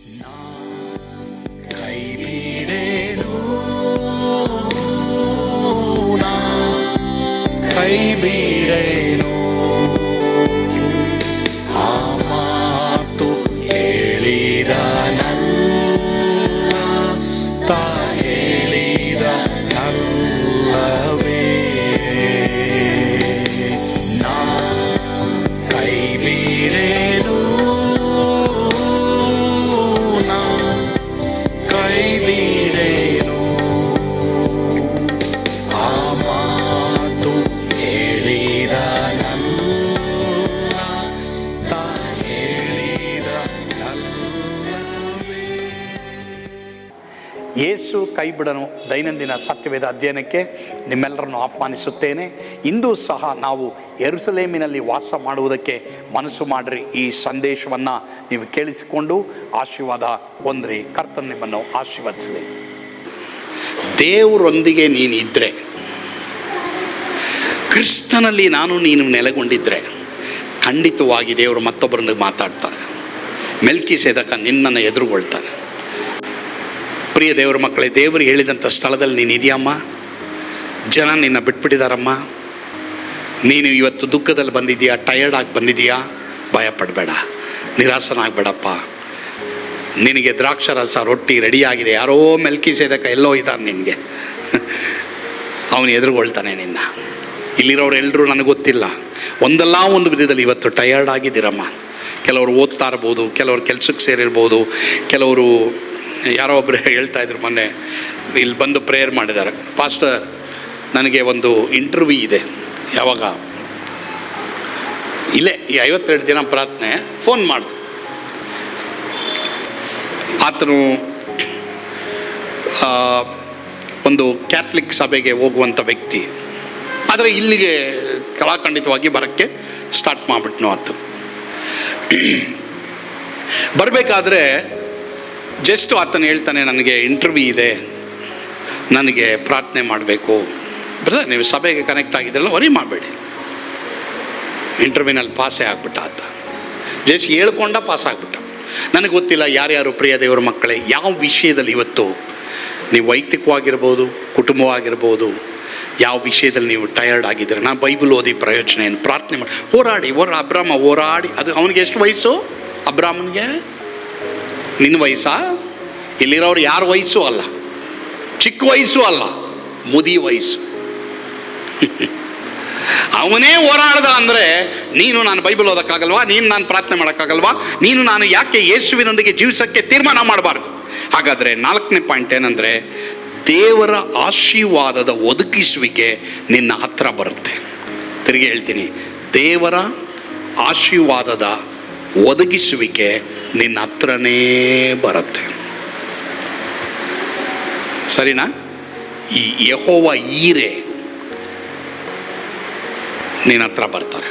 ಕೈ ಬಿಡೇನು, ಕೈ ಬಿಡೇನು, ಆ ಮಾತು ಹೇಳಿದ ತಾ ಹೇಳಿದ ನಲ್ಲವೇ. ನಾ ಕೈ ಬಿಡೇನು, ನಾ ಕೈ ಬಿಡೇನು, ಆ ಮಾತು ಹೇಳಿದ ತಾ ಹೇಳಿದ ನಲ್ಲವೇ. ಯೇಸು ಕೈ ಬಿಡನು ದೈನಂದಿನ ಸತ್ಯವೇದ ಅಧ್ಯಯನಕ್ಕೆ ನಿಮ್ಮೆಲ್ಲರನ್ನು ಆಹ್ವಾನಿಸುತ್ತೇನೆ. ಇಂದು ಸಹ ನಾವು ಯೆರೂಸಲೇಮಿನಲ್ಲಿ ವಾಸ ಮಾಡುವುದಕ್ಕೆ ಮನಸ್ಸು ಮಾಡಿರಿ. ಈ ಸಂದೇಶವನ್ನು ನೀವು ಕೇಳಿಸಿಕೊಂಡು ಆಶೀರ್ವಾದ ಹೊಂದಿರಿ. ಕರ್ತನು ನಿಮ್ಮನ್ನು ಆಶೀರ್ವದಿಸಲಿ. ದೇವರೊಂದಿಗೆ ನೀನಿದ್ದರೆ, ಕ್ರಿಸ್ತನಲ್ಲಿ ನೀನು ನೆಲೆಗೊಂಡಿದ್ದರೆ ಖಂಡಿತವಾಗಿ ದೇವರು ಮತ್ತೊಬ್ಬರೊಂದಿಗೆ ಮಾತಾಡ್ತಾರೆ. ಮೆಲ್ಕಿಸೆದೇಕ ನಿನ್ನನ್ನು ಎದುರುಗೊಳ್ತಾನೆ. ಪ್ರಿಯ ದೇವರ ಮಕ್ಕಳೇ, ದೇವರು ಹೇಳಿದಂಥ ಸ್ಥಳದಲ್ಲಿ ನೀನು ಇದೆಯಮ್ಮ. ಜನ ನಿನ್ನ ಬಿಟ್ಬಿಟ್ಟಿದಾರಮ್ಮ. ನೀನು ಇವತ್ತು ದುಃಖದಲ್ಲಿ ಬಂದಿದ್ದೀಯಾ, ಟಯರ್ಡ್ ಆಗಿ ಬಂದಿದ್ದೀಯಾ, ಭಯಪಡಬೇಡ, ನಿರಾಸನಾಗಬೇಡಪ್ಪ. ನಿನಗೆ ದ್ರಾಕ್ಷಾರಸ ರೊಟ್ಟಿ ರೆಡಿಯಾಗಿದೆ. ಯಾರೋ ಮೆಲ್ಕಿಸೆದೇಕ ಎಲ್ಲೋ ಇದ್ದಾನೆ, ನಿನಗೆ ಅವನು ಎದುರುಗೊಳ್ತಾನೆ ನಿನ್ನ. ಇಲ್ಲಿರೋರೆಲ್ಲರೂ ನನಗೆ ಗೊತ್ತಿಲ್ಲ, ಒಂದಲ್ಲ ಒಂದು ವಿಧದಲ್ಲಿ ಇವತ್ತು ಟಯರ್ಡ್ ಆಗಿದ್ದೀರಮ್ಮ. ಕೆಲವರು ಓದ್ತಾ ಇರ್ಬೋದು, ಕೆಲವರು ಕೆಲಸಕ್ಕೆ ಸೇರಿರ್ಬೋದು, ಕೆಲವರು ಯಾರೋ ಒಬ್ಬರು ಹೇಳ್ತಾ ಇದ್ರು, ಮೊನ್ನೆ ಇಲ್ಲಿ ಬಂದು ಪ್ರೇಯರ್ ಮಾಡಿದ್ದಾರೆ. ಪಾಸ್ಟರ್, ನನಗೆ ಒಂದು ಇಂಟರ್ವ್ಯೂ ಇದೆ. ಯಾವಾಗ? ಇಲ್ಲೇ ಈ 52 ದಿನ ಪ್ರಾರ್ಥನೆ. ಫೋನ್ ಮಾಡ್ದು. ಆತನು ಒಂದು ಕ್ಯಾಥಲಿಕ್ ಸಭೆಗೆ ಹೋಗುವಂಥ ವ್ಯಕ್ತಿ. ಆದರೆ ಇಲ್ಲಿಗೆ ಕಲಾಖಂಡಿತವಾಗಿ ಬರೋಕ್ಕೆ ಸ್ಟಾರ್ಟ್ ಮಾಡಿಬಿಟ್ನು. ಆತ ಬರಬೇಕಾದ್ರೆ ಜಸ್ಟ್ ಆತನು ಹೇಳ್ತಾನೆ, ನನಗೆ ಇಂಟರ್ವ್ಯೂ ಇದೆ, ನನಗೆ ಪ್ರಾರ್ಥನೆ ಮಾಡಬೇಕು. ಬ್ರದರ್, ನೀವು ಸಭೆಗೆ ಕನೆಕ್ಟ್ ಆಗಿದ್ರಲ್ಲ, ವರಿ ಮಾಡಬೇಡಿ. ಇಂಟರ್ವ್ಯೂನಲ್ಲಿ ಪಾಸೇ ಆಗ್ಬಿಟ್ಟ ಆತ. ಜಸ್ಟ್ ಹೇಳ್ಕೊಂಡ ಪಾಸ್ ಆಗ್ಬಿಟ್ಟ. ನನಗೆ ಗೊತ್ತಿಲ್ಲ ಯಾರ್ಯಾರು ಪ್ರಿಯ ದೇವರ ಮಕ್ಕಳೇ, ಯಾವ ವಿಷಯದಲ್ಲಿ ಇವತ್ತು ನೀವು ವೈಯಕ್ತಿಕವಾಗಿರ್ಬೋದು, ಕುಟುಂಬವಾಗಿರ್ಬೋದು, ಯಾವ ವಿಷಯದಲ್ಲಿ ನೀವು ಟಯರ್ಡ್ ಆಗಿದ್ದೀರ. ನಾನು ಬೈಬಲ್ ಓದಿ ಪ್ರಯೋಜನ ಏನು? ಪ್ರಾರ್ಥನೆ ಮಾಡಿ ಹೋರಾಡಿ. ಅಬ್ರಾಮ ಹೋರಾಡಿ. ಅದು ಅವನಿಗೆ ಎಷ್ಟು ವಯಸ್ಸು? ಅಬ್ರಾಮನಿಗೆ ನಿನ್ನ ವಯಸ್ಸಾ? ಇಲ್ಲಿರೋರು ಯಾರ ವಯಸ್ಸು ಅಲ್ಲ, ಚಿಕ್ಕ ವಯಸ್ಸು ಅಲ್ಲ, ಮುದಿ ವಯಸ್ಸು. ಅವನೇ ಹೋರಾಡ್ದ ಅಂದರೆ ನೀನು ನಾನು ಬೈಬಲ್ ಓದೋಕ್ಕಾಗಲ್ವಾ? ನೀನು ನಾನು ಪ್ರಾರ್ಥನೆ ಮಾಡೋಕ್ಕಾಗಲ್ವಾ? ನೀನು ನಾನು ಯಾಕೆ ಯೇಸುವಿನೊಂದಿಗೆ ಜೀವಿಸೋಕ್ಕೆ ತೀರ್ಮಾನ ಮಾಡಬಾರ್ದು? ಹಾಗಾದರೆ 4ನೇ ಪಾಯಿಂಟ್ ಏನಂದರೆ, ದೇವರ ಆಶೀರ್ವಾದದ ಒದಗಿಸುವಿಕೆ ನಿನ್ನ ಹತ್ರ ಬರುತ್ತೆ. ತಿರುಗಿ ಹೇಳ್ತೀನಿ, ದೇವರ ಆಶೀರ್ವಾದದ ಒದಗಿಸುವಿಕೆ ನಿನ್ನ ಹತ್ರನೇ ಬರುತ್ತೆ. ಸರಿನಾ? ಈ ಯೆಹೋವ ಈರೆ ನಿನ್ನ ಹತ್ರ ಬರ್ತಾರೆ.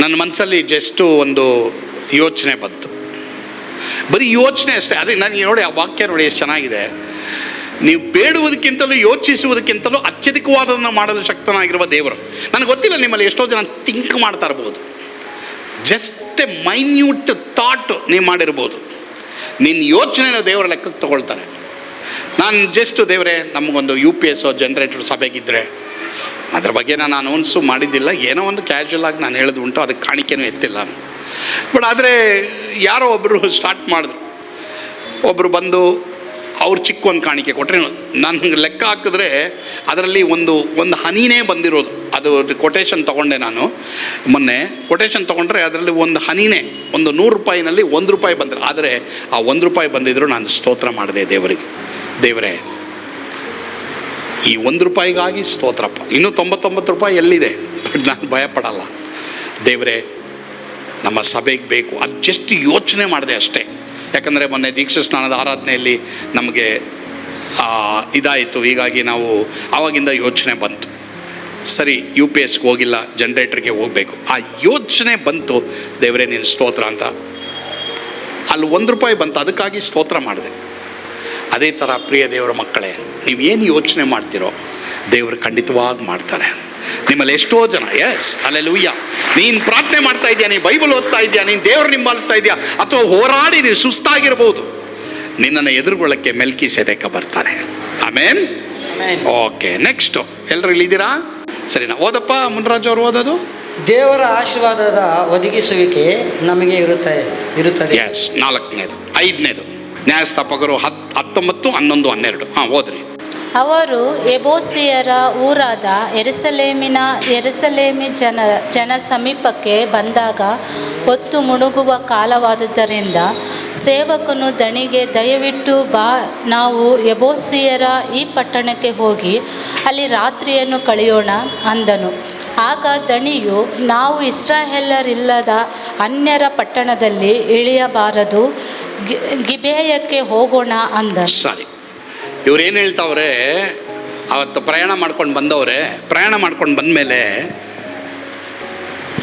ನನ್ನ ಮನಸ್ಸಲ್ಲಿ ಜಸ್ಟು ಒಂದು ಯೋಚನೆ ಬಂತು. ಬರೀ ಯೋಚನೆ ಅಷ್ಟೇ. ಅದೇ ನನಗೆ ನೋಡಿ, ಆ ವಾಕ್ಯ ನೋಡಿ ಎಷ್ಟು ಚೆನ್ನಾಗಿದೆ. ನೀವು ಬೇಡುವುದಕ್ಕಿಂತಲೂ ಯೋಚಿಸುವುದಕ್ಕಿಂತಲೂ ಅತ್ಯಧಿಕವಾದದನ್ನು ಮಾಡಲು ಶಕ್ತನಾಗಿರುವ ದೇವರು. ನನಗೆ ಗೊತ್ತಿಲ್ಲ ನಿಮ್ಮಲ್ಲಿ ಎಷ್ಟೋ ಜನ ಥಿಂಕ್ ಮಾಡ್ತಾ ಇರ್ಬೋದು. ಜಸ್ಟ್ ಎ ಮೈನ್ಯೂಟ್ ಥಾಟ್ ನೀವು ಮಾಡಿರ್ಬೋದು. ನಿನ್ನ ಯೋಚನೆನ ದೇವರ ಲೆಕ್ಕಕ್ಕೆ ತಗೊಳ್ತಾರೆ. ನಾನು ಜಸ್ಟ್ ದೇವರೇ, ನಮಗೊಂದು UPS ಜನ್ರೇಟರ್ ಸಭೆಗಿದ್ದರೆ, ಅದ್ರ ಬಗ್ಗೆ ನಾನು ಅನೌನ್ಸು ಮಾಡಿದ್ದಿಲ್ಲ, ಏನೋ ಒಂದು ಕ್ಯಾಶುವಲ್ ಆಗಿ ನಾನು ಹೇಳೋದು ಉಂಟು, ಅದಕ್ಕೆ ಕಾಣಿಕೆನೂ ಎತ್ತಿಲ್ಲ ನಾನು. ಬಟ್ ಆದರೆ ಯಾರೋ ಒಬ್ಬರು ಸ್ಟಾರ್ಟ್ ಮಾಡಿದ್ರು. ಒಬ್ಬರು ಬಂದು ಅವ್ರು ಚಿಕ್ಕ ಒಂದು ಕಾಣಿಕೆ ಕೊಟ್ಟರೆ, ನನಗೆ ಲೆಕ್ಕ ಹಾಕಿದ್ರೆ ಅದರಲ್ಲಿ ಒಂದು ಹನಿನೇ ಬಂದಿರೋದು. ಅದು ಕೊಟೇಶನ್ ತೊಗೊಂಡೆ ನಾನು ಮೊನ್ನೆ. ಕೊಟೇಶನ್ ತೊಗೊಂಡ್ರೆ ಅದರಲ್ಲಿ ಒಂದು ಹನಿನೇ, ಒಂದು 100 ರೂಪಾಯಿನಲ್ಲಿ 1 ರೂಪಾಯಿ ಬಂದರೆ, ಆದರೆ ಆ 1 ರೂಪಾಯಿ ಬಂದಿದ್ರು ನಾನು ಸ್ತೋತ್ರ ಮಾಡಿದೆ ದೇವರಿಗೆ. ದೇವರೇ, ಈ 1 ರೂಪಾಯಿಗಾಗಿ ಸ್ತೋತ್ರಪ್ಪ. ಇನ್ನೂ 99 ರೂಪಾಯಿ ಎಲ್ಲಿದೆ? ಬಟ್ ನಾನು ಭಯಪಡಲ್ಲ. ದೇವರೇ, ನಮ್ಮ ಸಭೆಗೆ ಬೇಕು. ಅದು ಜಸ್ಟ್ ಯೋಚನೆ ಮಾಡಿದೆ ಅಷ್ಟೇ. ಯಾಕಂದರೆ ಮೊನ್ನೆ ದೀಕ್ಷಾ ಸ್ನಾನದ ಆರಾಧನೆಯಲ್ಲಿ ನಮಗೆ ಇದಾಯಿತು. ಹೀಗಾಗಿ ನಾವು ಆವಾಗಿಂದ ಯೋಚನೆ ಬಂತು, ಸರಿ UPSಗೆ ಹೋಗಿಲ್ಲ, ಜನ್ರೇಟರ್ಗೆ ಹೋಗಬೇಕು. ಆ ಯೋಚನೆ ಬಂತು, ದೇವರೇ ನಿನ್ನ ಸ್ತೋತ್ರ ಅಂತ. ಅಲ್ಲಿ 1 ರೂಪಾಯಿ ಬಂತು, ಅದಕ್ಕಾಗಿ ಸ್ತೋತ್ರ ಮಾಡಿದೆ. ಅದೇ ಥರ ಪ್ರಿಯ ದೇವರ ಮಕ್ಕಳೇ, ನೀವೇನು ಯೋಚನೆ ಮಾಡ್ತೀರೋ ದೇವರು ಖಂಡಿತವಾಗಿ ಮಾಡ್ತಾರೆ. ನಿಮ್ಮಲ್ಲಿ ಎಷ್ಟೋ ಜನ, ಎಸ್ ಅಲ್ಲೆಲೂಯ್ಯ, ನೀನು ಪ್ರಾರ್ಥನೆ ಮಾಡ್ತಾ ಇದೆಯಾ, ನೀನು ಬೈಬಲ್ ಓದ್ತಾ ಇದೆಯಾ, ನೀನು ದೇವ್ರು ನಿಂಬಾಲಿಸ್ತಾ ಇದೆಯಾ, ಅಥವಾ ಹೋರಾಡಿ ನೀವು ಸುಸ್ತಾಗಿರ್ಬೋದು, ನಿನ್ನನ್ನು ಎದುರುಗೊಳ್ಳಕ್ಕೆ ಮೆಲ್ಕಿಸೆದೇಕ ಬರ್ತಾನೆ. ಆಮೇನ್. ಓಕೆ, ನೆಕ್ಸ್ಟು ಎಲ್ಲರೂ ಇಲ್ಲಿದ್ದೀರಾ? ಸರಿನಾ? ಓದಪ್ಪ ಮುನ್ರಾಜ್ ಅವರು ಓದೋದು. ದೇವರ ಆಶೀರ್ವಾದದ ಒದಗಿಸುವಿಕೆ ನಮಗೆ ಇರುತ್ತದೆ. ಎಸ್. 4ನೇದು. 5ನೇದು ನ್ಯಾಯಸ್ಥಾಪಕರು 19, 11, 12. ಓದ್ರಿ. ಅವರು ಯೆಬೂಸಿಯರ ಊರಾದ ಯೆರೂಸಲೇಮಿ ಜನ ಸಮೀಪಕ್ಕೆ ಬಂದಾಗ ಹೊತ್ತು ಮುಳುಗುವ ಕಾಲವಾದುದರಿಂದ ಸೇವಕನು ದಣಿಗೆ, ದಯವಿಟ್ಟು ಬಾ, ನಾವು ಯೆಬೂಸಿಯರ ಈ ಪಟ್ಟಣಕ್ಕೆ ಹೋಗಿ ಅಲ್ಲಿ ರಾತ್ರಿಯನ್ನು ಕಳೆಯೋಣ ಅಂದನು. ಆಗ ದಣಿಯು, ನಾವು ಇಸ್ರಾಯೇಲರಿಲ್ಲದ ಅನ್ಯರ ಪಟ್ಟಣದಲ್ಲಿ ಇಳಿಯಬಾರದು, ಗಿಬೆಯಕ್ಕೆ ಹೋಗೋಣ ಅಂದ. ಸರಿ, ಇವ್ರೇನು ಹೇಳ್ತಾವ್ರೆ, ಅವತ್ತು ಪ್ರಯಾಣ ಮಾಡ್ಕೊಂಡು ಬಂದಮೇಲೆ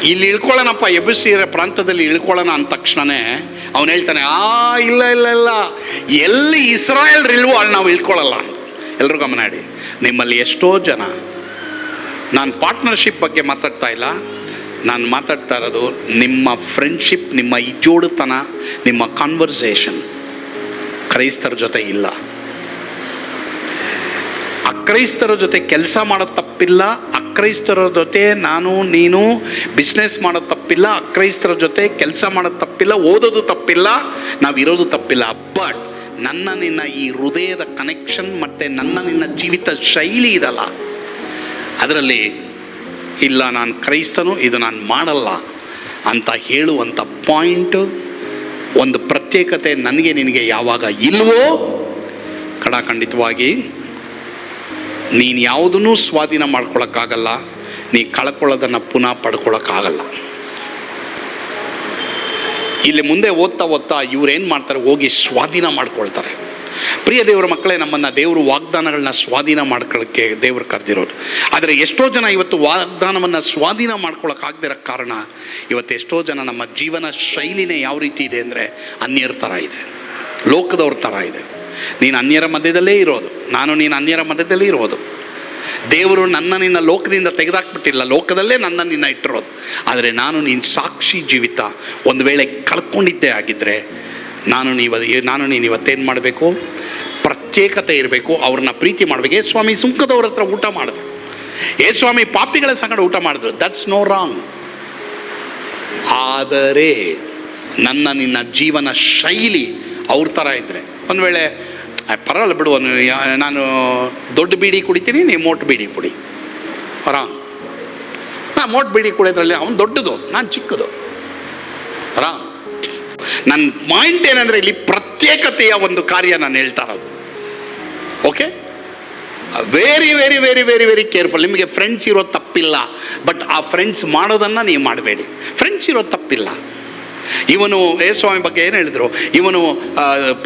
ಇಲ್ಲಿ ಇಳ್ಕೊಳ್ಳೋಣಪ್ಪ, ಯೆಬೂಸಿಯರ ಪ್ರಾಂತದಲ್ಲಿ ಇಳ್ಕೊಳ್ಳೋಣ ಅಂದ ತಕ್ಷಣವೇ ಅವನು ಹೇಳ್ತಾನೆ, ಇಲ್ಲ ಇಲ್ಲ ಇಲ್ಲ, ಎಲ್ಲಿ ಇಸ್ರಾಯೇಲ್ರಿಲ್ವೋ ಅಲ್ಲಿ ನಾವು ಇಳ್ಕೊಳ್ಳಲ್ಲ. ಎಲ್ಲರೂ ಗಮನ ಇಡಿ. ನಿಮ್ಮಲ್ಲಿ ಎಷ್ಟೋ ಜನ, ನಾನು ಪಾರ್ಟ್ನರ್ಶಿಪ್ ಬಗ್ಗೆ ಮಾತಾಡ್ತಾ ಇಲ್ಲ, ನಾನು ಮಾತಾಡ್ತಾ ಇರೋದು ನಿಮ್ಮ ಫ್ರೆಂಡ್ಶಿಪ್, ನಿಮ್ಮ ಈ ಜೋಡುತನ, ನಿಮ್ಮ ಕಾನ್ವರ್ಸೇಷನ್ ಕ್ರೈಸ್ತರ ಜೊತೆ ಇಲ್ಲ. ಅಕ್ರೈಸ್ತರ ಜೊತೆ ಕೆಲಸ ಮಾಡೋದು ತಪ್ಪಿಲ್ಲ, ಅಕ್ರೈಸ್ತರ ಜೊತೆ ನೀನು ಬಿಸ್ನೆಸ್ ಮಾಡೋದು ತಪ್ಪಿಲ್ಲ, ಅಕ್ರೈಸ್ತರ ಜೊತೆ ಕೆಲಸ ಮಾಡೋದು ತಪ್ಪಿಲ್ಲ, ಓದೋದು ತಪ್ಪಿಲ್ಲ, ನಾವಿರೋದು ತಪ್ಪಿಲ್ಲ. ಬಟ್ ನಿನ್ನ ಈ ಹೃದಯದ ಕನೆಕ್ಷನ್ ಮತ್ತು ನಿನ್ನ ಜೀವಿತ ಶೈಲಿ ಇದಲ್ಲ, ಅದರಲ್ಲಿ ಇಲ್ಲ ನಾನು ಕ್ರೈಸ್ತನು, ಇದು ನಾನು ಮಾಡಲ್ಲ ಅಂತ ಹೇಳುವಂಥ ಪಾಯಿಂಟು, ಒಂದು ಪ್ರತ್ಯೇಕತೆ ನನಗೆ ನಿನಗೆ ಯಾವಾಗ ಇಲ್ವೋ ಖಂಡಿತವಾಗಿ ನೀನು ಯಾವುದನ್ನೂ ಸ್ವಾಧೀನ ಮಾಡ್ಕೊಳಕ್ಕಾಗಲ್ಲ, ನೀ ಕಳ್ಕೊಳ್ಳೋದನ್ನು ಪುನಃ ಪಡ್ಕೊಳಕ್ಕಾಗಲ್ಲ. ಇಲ್ಲಿ ಮುಂದೆ ಓದ್ತಾ ಇವ್ರೇನು ಮಾಡ್ತಾರೆ, ಹೋಗಿ ಸ್ವಾಧೀನ ಮಾಡ್ಕೊಳ್ತಾರೆ. ಪ್ರಿಯ ದೇವರ ಮಕ್ಕಳೇ, ನಮ್ಮನ್ನು ದೇವರು ವಾಗ್ದಾನಗಳನ್ನ ಸ್ವಾಧೀನ ಮಾಡ್ಕೊಳ್ಳೋಕ್ಕೆ ದೇವರು ಕರೆದಿರೋರು. ಆದರೆ ಎಷ್ಟೋ ಜನ ಇವತ್ತು ವಾಗ್ದಾನವನ್ನು ಸ್ವಾಧೀನ ಮಾಡ್ಕೊಳ್ಳೋಕ್ಕಾಗದಿರೋ ಕಾರಣ ಇವತ್ತು ಎಷ್ಟೋ ಜನ ನಮ್ಮ ಜೀವನ ಶೈಲಿನೇ ಯಾವ ರೀತಿ ಇದೆ ಅಂದರೆ ಅನ್ಯರ ಥರ ಇದೆ, ಲೋಕದವ್ರ ಥರ ಇದೆ. ನೀನು ಅನ್ಯರ ಮಧ್ಯದಲ್ಲೇ ಇರೋದು, ನೀನು ಅನ್ಯರ ಮಧ್ಯದಲ್ಲೇ ಇರೋದು. ದೇವರು ನಿನ್ನ ಲೋಕದಿಂದ ತೆಗೆದಾಕ್ಬಿಟ್ಟಿಲ್ಲ, ಲೋಕದಲ್ಲೇ ನಿನ್ನ ಇಟ್ಟಿರೋದು. ಆದರೆ ನೀನು ಸಾಕ್ಷಿ ಜೀವಿತ ಒಂದು ವೇಳೆ ಕಳ್ಕೊಂಡಿದ್ದೇ ಆಗಿದ್ದರೆ ನೀನು ಇವತ್ತೇನು ಮಾಡಬೇಕು, ಪ್ರತ್ಯೇಕತೆ ಇರಬೇಕು, ಅವ್ರನ್ನ ಪ್ರೀತಿ ಮಾಡಬೇಕು. ಸ್ವಾಮಿ ಸುಂಕದವ್ರ ಹತ್ರ ಊಟ ಮಾಡಿದ್ರು, ಸ್ವಾಮಿ ಪಾಪಿಗಳ ಸಂಗಡ ಊಟ ಮಾಡಿದ್ರು, ದಟ್ಸ್ ನೋ ರಾಂಗ್. ಆದರೆ ನಿನ್ನ ಜೀವನ ಶೈಲಿ ಅವ್ರ ಥರ ಇದ್ದರೆ, ಒಂದು ವೇಳೆ ಪರವಾಗಿಲ್ಲ ಬಿಡು, ನಾನು ದೊಡ್ಡ ಬೀಡಿ ಕುಡಿತೀನಿ, ನೀವು ಮೋಟ್ ಬೀಡಿ ಕುಡಿ, ರಾಂಗ್. ಮೋಟ್ ಬೀಡಿ ಕುಡಿಯೋದ್ರಲ್ಲಿ ಅವನು ದೊಡ್ಡದು, ನಾನು ಚಿಕ್ಕದು, ರಾಂಗ್. ನನ್ನ ಪಾಯಿಂಟ್ ಏನಂದರೆ ಇಲ್ಲಿ ಪ್ರತ್ಯೇಕತೆಯ ಒಂದು ಕಾರ್ಯ ನಾನು ಹೇಳ್ತಾ ಇರೋದು. Okay, very very very very very careful. ನಿಮಗೆ ಫ್ರೆಂಡ್ಸ್ ಇರೋದು ತಪ್ಪಿಲ್ಲ, ಬಟ್ ಆ ಫ್ರೆಂಡ್ಸ್ ಮಾಡೋದನ್ನು ನೀವು ಮಾಡಬೇಡಿ. ಫ್ರೆಂಡ್ಸ್ ಇರೋದು ತಪ್ಪಿಲ್ಲ. ಇವನು ಯೇಸುಸ್ವಾಮಿ ಬಗ್ಗೆ ಏನು ಹೇಳಿದ್ರು, ಇವನು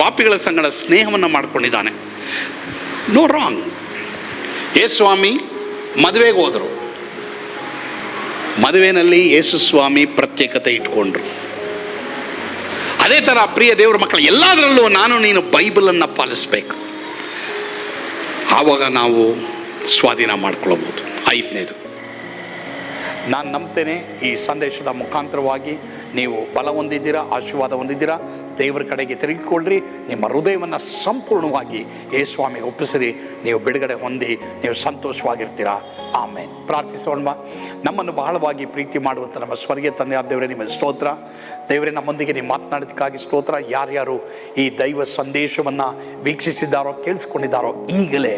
ಪಾಪಿಗಳ ಸಂಗಡ ಸ್ನೇಹವನ್ನು ಮಾಡ್ಕೊಂಡಿದ್ದಾನೆ, ನೋ ರಾಂಗ್. ಯೇಸುಸ್ವಾಮಿ ಮದುವೆಗೆ ಹೋದರು, ಮದುವೆನಲ್ಲಿ ಯೇಸುಸ್ವಾಮಿ ಪ್ರತ್ಯೇಕತೆ ಇಟ್ಕೊಂಡ್ರು. ಅದೇ ಥರ ಪ್ರಿಯ ದೇವರ ಮಕ್ಕಳು, ಎಲ್ಲದರಲ್ಲೂ ನೀನು ಬೈಬಲನ್ನು ಪಾಲಿಸ್ಬೇಕು, ಆವಾಗ ನಾವು ಸ್ವಾಧೀನ ಮಾಡ್ಕೊಳ್ಬೋದು. 5ನೇದು, ನಾನು ನಂಬ್ತೇನೆ ಈ ಸಂದೇಶದ ಮುಖಾಂತರವಾಗಿ ನೀವು ಬಲ ಹೊಂದಿದ್ದೀರಾ, ಆಶೀರ್ವಾದ ಹೊಂದಿದ್ದೀರಾ. ದೇವರ ಕಡೆಗೆ ತಿರುಗಿಕೊಳ್ಳ್ರಿ, ನಿಮ್ಮ ಹೃದಯವನ್ನು ಸಂಪೂರ್ಣವಾಗಿ ಯೇಸುಸ್ವಾಮಿಗೆ ಒಪ್ಪಿಸಿರಿ, ನೀವು ಬಿಡುಗಡೆ ಹೊಂದಿ ನೀವು ಸಂತೋಷವಾಗಿರ್ತೀರಾ. ಆಮೇನ್. ಪ್ರಾರ್ಥಿಸೋಣ. ನಮ್ಮನ್ನು ಬಹಳವಾಗಿ ಪ್ರೀತಿ ಮಾಡುವಂಥ ನಮ್ಮ ಸ್ವರ್ಗೀಯ ತಂದೆಯಾದ ದೇವರೇ, ನಿಮ್ಮ ಸ್ತೋತ್ರ. ದೇವರೇ, ನಮ್ಮೊಂದಿಗೆ ನೀವು ಮಾತನಾಡೋದಕ್ಕಾಗಿ ಸ್ತೋತ್ರ. ಯಾರ್ಯಾರು ಈ ದೈವ ಸಂದೇಶವನ್ನು ವೀಕ್ಷಿಸಿದ್ದಾರೋ, ಕೇಳಿಸ್ಕೊಂಡಿದ್ದಾರೋ, ಈಗಲೇ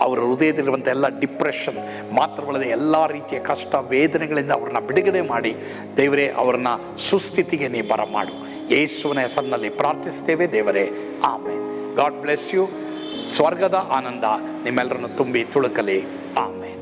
ಅವರ ಹೃದಯದಲ್ಲಿರುವಂಥ ಎಲ್ಲ ಡಿಪ್ರೆಷನ್ ಮಾತ್ರವಲ್ಲದೆ ಎಲ್ಲ ರೀತಿಯ ಕಷ್ಟ ವೇದನೆಗಳಿಂದ ಅವ್ರನ್ನ ಬಿಡುಗಡೆ ಮಾಡಿ ದೇವರೇ, ಅವರನ್ನ ಸುಸ್ಥಿತಿಗೆ ನೀ ಬರಮಾಡು. ಯೇಸುವಿನ ಹೆಸರಿನಲ್ಲಿ ಪ್ರಾರ್ಥಿಸ್ತೇವೆ ದೇವರೇ, ಆಮೇನ್. God bless you. ಸ್ವರ್ಗದ ಆನಂದ ನಿಮ್ಮೆಲ್ಲರನ್ನು ತುಂಬಿ ತುಳುಕಲಿ. ಆಮೇನ್.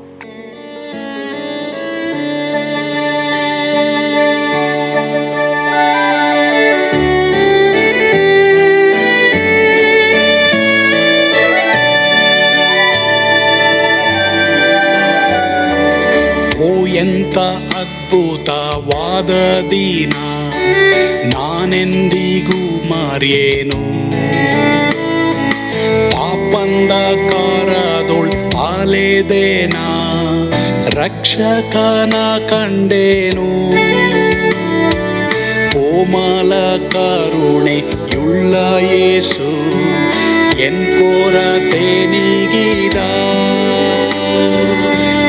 ಎಂಥ ಅದ್ಭುತವಾದ ದಿನ, ನಾನೆಂದಿಗೂ ಮರೆಯೇನು. ಪಾಪಂದ ಕಾರದೊಳ್ ಅಲೆದೇನಾ, ರಕ್ಷಕನ ಕಂಡೇನು. ಕೋಮಲ ಕರುಣೆಯುಳ್ಳ ಯೇಸು ಎನ್ ಕೊರತೆ ನೀಗಿದ.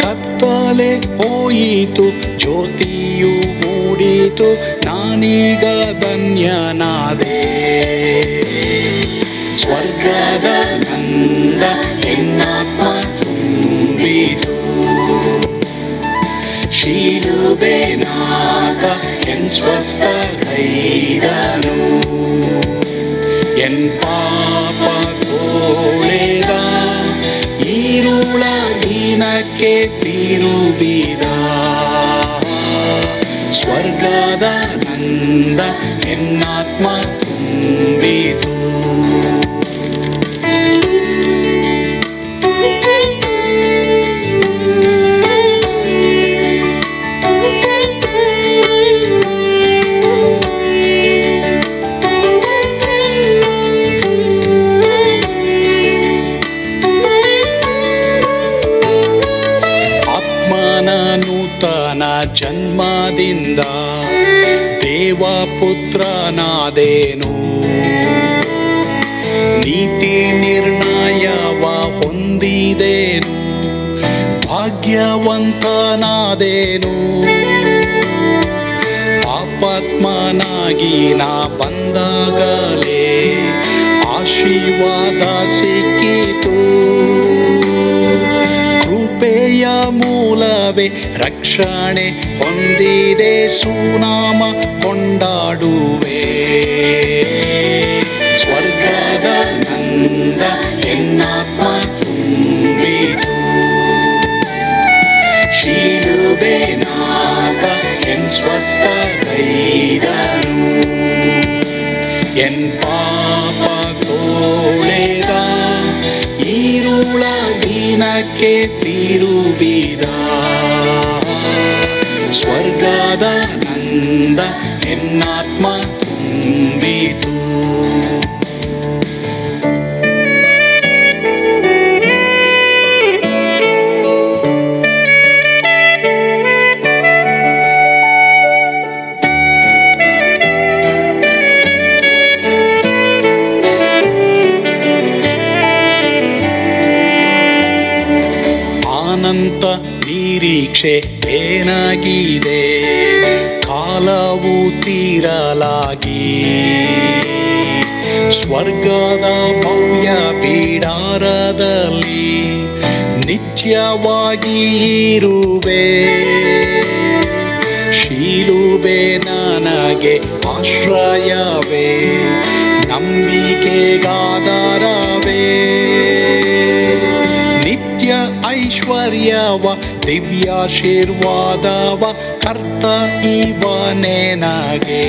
ಕತ್ತಲೆ ಹೋಯಿತು, ಜ್ಯೋತಿಯು ಮೂಡಿತು, ನಾನೀಗ ಧನ್ಯನಾದೆ. ಸ್ವರ್ಗದ ನಂದ ಎನ್ನಾತ್ಮ ತುಂಬಿತು. ಶಿಲುಬೆನಾಥ ಎನ್ ಸ್ವಸ್ಥ ಕೈದನು. ಎನ್ ಪಾಪ ತೋಳೆದ, ಈರುಳ ದಿನಕ್ಕೆ ತಿರುಗಿದ. ಸ್ವರ್ಗದ ನಂದ ಎನ್ನಾತ್ಮ ತುಂಬಿತು. ನೂತನ ಜನ್ಮದಿಂದ ದೇವಪುತ್ರನಾದೇನು. ನೀತಿ ನಿರ್ಣಯವ ಹೊಂದಿದೇನು, ಭಾಗ್ಯವಂತನಾದೇನು. ಪಾಪಾತ್ಮನಾಗಿ ನಾ ಬಂದಾಗಲೇ ಆಶೀರ್ವಾದ ಸಿಕ್ಕಿತು. ಕೃಪೆಯ ಮೂಲವೇ ರಕ್ಷಣೆ ಹೊಂದಿದೆ, ಸುನಾಮ ಕೊಂಡಾಡುವೆ. ಸ್ವರ್ಗದ ನಂದ ಎನ್ನಾತ್ಮ ತುಂಬಿತು. ಶಿಲುಬೆನಾಥ ಎನ್ ಸ್ವಸ್ಥ ಕೈದನು. ಎನ್ ಪಾಪ ತೋಳೆದ, ಈರುಳ ದಿನಕ್ಕೆ ತಿರುಗಿದ. ಸ್ವರ್ಗದ ನಂದ ಎನ್ನಾತ್ಮ ತುಂಬಿತು. ಅನಂತ ನಿರೀಕ್ಷೆ ಏನಾಗಿದೆ, ಕಾಲವು ತೀರಲಾಗಿ. ಸ್ವರ್ಗದ ಭವ್ಯ ಬಿಡಾರದಲ್ಲಿ ನಿತ್ಯವಾಗಿ ಇರುವೆ. ಶಿಲುಬೆ ನನಗೆ ಆಶ್ರಯವೇ, ನಂಬಿಕೆಗಾಧಾರವೇ. ನಿತ್ಯ ಐಶ್ವರ್ಯವ ದಿವ್ಯಾಶೀರ್ವಾದವ ಕರ್ತ ಇವನೇ ನಗೆ.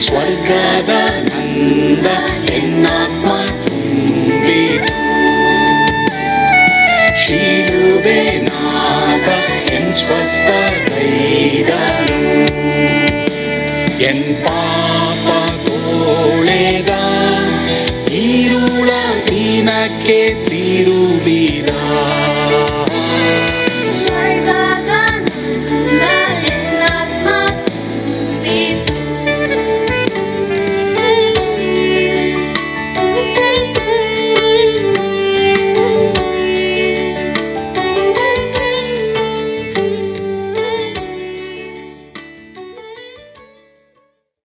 ಸ್ವರ್ಗದ ನಂದ ಎನ್ನಾತ್ಮ ತುಂಬಿತು. ಶಿಲುಬೆನಾಥ ಎನ್ ಸ್ವಸ್ಥ ಕೈದನು. ಎನ್ ಪಾಪ ತೋಳೆದ, ಈರುಳ ದಿನಕ್ಕೆ ತಿರುಗಿದ.